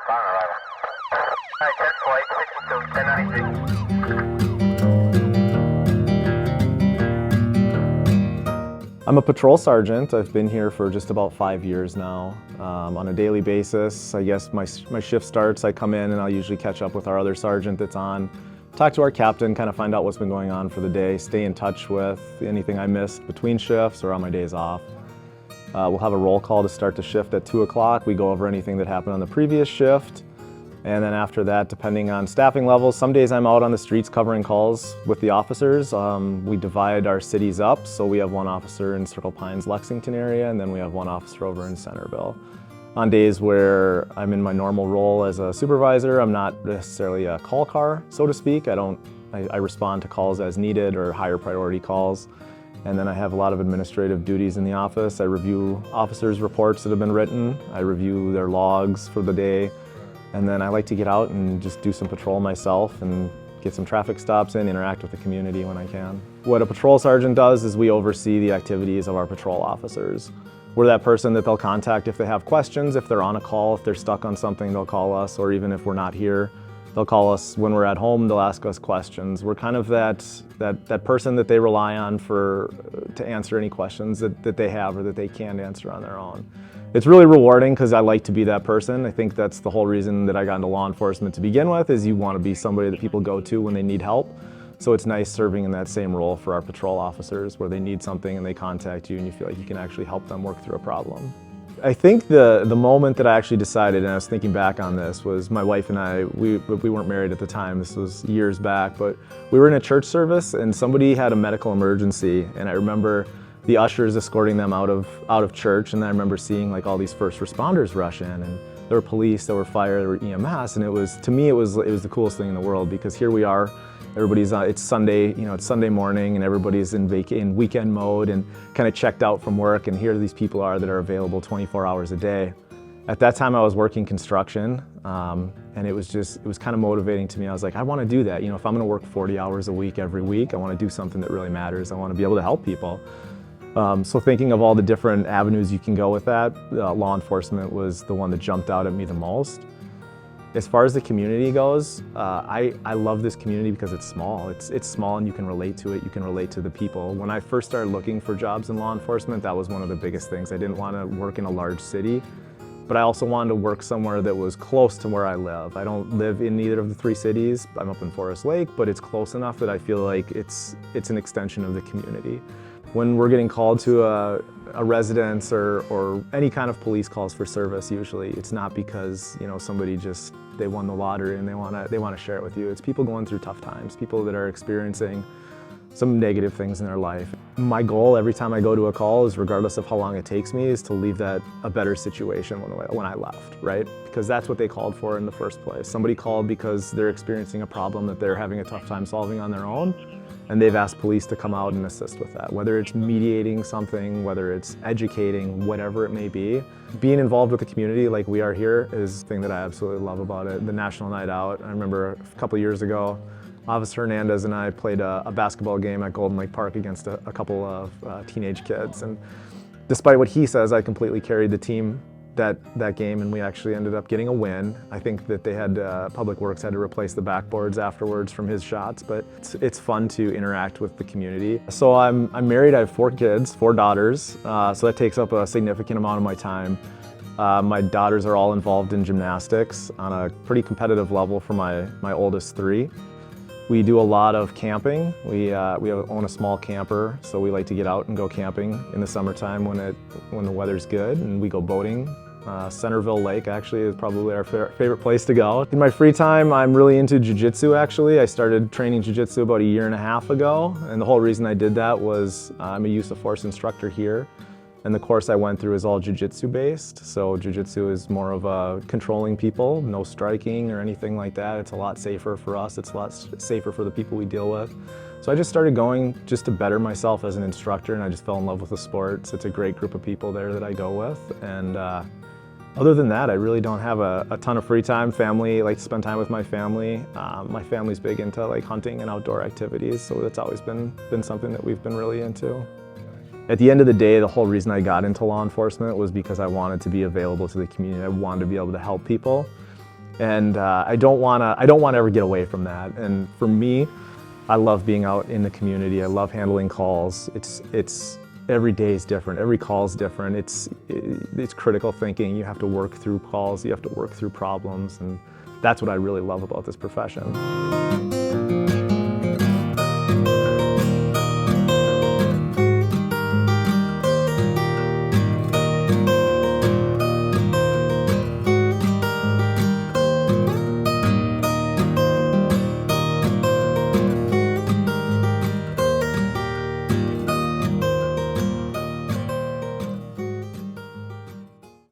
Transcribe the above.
car arrival. Alright, 10 flight, 1096. I'm a patrol sergeant. I've been here for just about 5 years now. On a daily basis, I guess my shift starts, I come in and I'll usually catch up with our other sergeant that's on, talk to our captain, kind of find out what's been going on for the day, stay in touch with anything I missed between shifts or on my days off. We'll have a roll call to start the shift at 2 o'clock. We go over anything that happened on the previous shift. And then after that, depending on staffing levels, some days I'm out on the streets covering calls with the officers. We divide our cities up, so we have one officer in Circle Pines, Lexington area, and then we have one officer over in Centerville. On days where I'm in my normal role as a supervisor, I'm not necessarily a call car, so to speak. I respond to calls as needed or higher priority calls. And then I have a lot of administrative duties in the office. I review officers' reports that have been written. I review their logs for the day. And then I like to get out and just do some patrol myself and get some traffic stops in, interact with the community when I can. What a patrol sergeant does is we oversee the activities of our patrol officers. We're that person that they'll contact if they have questions, if they're on a call, if they're stuck on something, they'll call us, or even if we're not here, they'll call us when we're at home, they'll ask us questions. We're kind of that person that they rely on to answer any questions that they have or that they can't answer on their own. It's really rewarding because I like to be that person. I think that's the whole reason that I got into law enforcement to begin with, is you want to be somebody that people go to when they need help. So it's nice serving in that same role for our patrol officers where they need something and they contact you and you feel like you can actually help them work through a problem. I think the moment that I actually decided, and I was thinking back on this, was my wife and I, we weren't married at the time, this was years back, but we were in a church service and somebody had a medical emergency, and I remember the ushers escorting them out of church, and then I remember seeing like all these first responders rush in, and there were police, there were fire, there were EMS, and it was the coolest thing in the world, because here we are, everybody's it's Sunday, it's Sunday morning, and everybody's in weekend mode and kind of checked out from work, and here these people are that are available 24 hours a day. At that time I was working construction, and it was kind of motivating to me. I was like, I want to do that. If I'm going to work 40 hours a week every week, I want to do something that really matters. I want to be able to help people. So thinking of all the different avenues you can go with that, law enforcement was the one that jumped out at me the most. As far as the community goes, I love this community because it's small. It's small and you can relate to it, you can relate to the people. When I first started looking for jobs in law enforcement, that was one of the biggest things. I didn't want to work in a large city, but I also wanted to work somewhere that was close to where I live. I don't live in either of the three cities. I'm up in Forest Lake, but it's close enough that I feel like it's an extension of the community. When we're getting called to a residence or any kind of police calls for service, usually it's not because somebody they won the lottery and they want to share it with you. It's people going through tough times, people that are experiencing some negative things in their life. My goal every time I go to a call is, regardless of how long it takes me, is to leave that a better situation when I left, right? Because that's what they called for in the first place. Somebody called because they're experiencing a problem that they're having a tough time solving on their own, and they've asked police to come out and assist with that. Whether it's mediating something, whether it's educating, whatever it may be. Being involved with the community like we are here is the thing that I absolutely love about it. The National Night Out, I remember a couple years ago, Officer Hernandez and I played a basketball game at Golden Lake Park against a couple of teenage kids. And despite what he says, I completely carried the team that game, and we actually ended up getting a win. I think that they had, Public Works had to replace the backboards afterwards from his shots, but it's fun to interact with the community. So I'm married, I have 4 kids, 4 daughters, so that takes up a significant amount of my time. My daughters are all involved in gymnastics on a pretty competitive level for my oldest 3. We do a lot of camping. We own a small camper, so we like to get out and go camping in the summertime when the weather's good, and we go boating. Centerville Lake actually is probably our favorite place to go. In my free time, I'm really into jiu-jitsu actually. I started training jiu-jitsu about 1.5 years ago, and the whole reason I did that was I'm a use of force instructor here. And the course I went through is all jiu-jitsu based. So jiu-jitsu is more of controlling people, no striking or anything like that. It's a lot safer for us. It's a lot safer for the people we deal with. So I just started going just to better myself as an instructor, and I just fell in love with the sport. So it's a great group of people there that I go with. And other than that, I really don't have a ton of free time. Family, like to spend time with my family. My family's big into like hunting and outdoor activities, so that's always been something that we've been really into. At the end of the day, the whole reason I got into law enforcement was because I wanted to be available to the community. I wanted to be able to help people. And I don't want to ever get away from that. And for me, I love being out in the community. I love handling calls. It's every day is different. Every call is different. It's critical thinking. You have to work through calls. You have to work through problems, and that's what I really love about this profession.